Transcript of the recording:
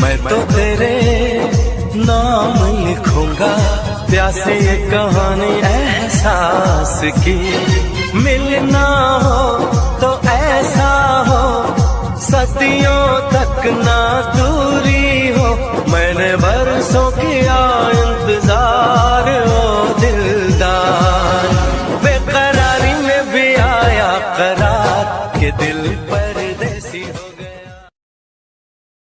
मैं तो तेरे नाम लिखूंगा, प्यासे ये कहानी एहसास की। मिलना हो तो ऐसा हो, सदियों तक ना दूरी हो। मैंने बरसों किया इंतजार ओ दिलदार, बेकरारी में भी आया करार के दिल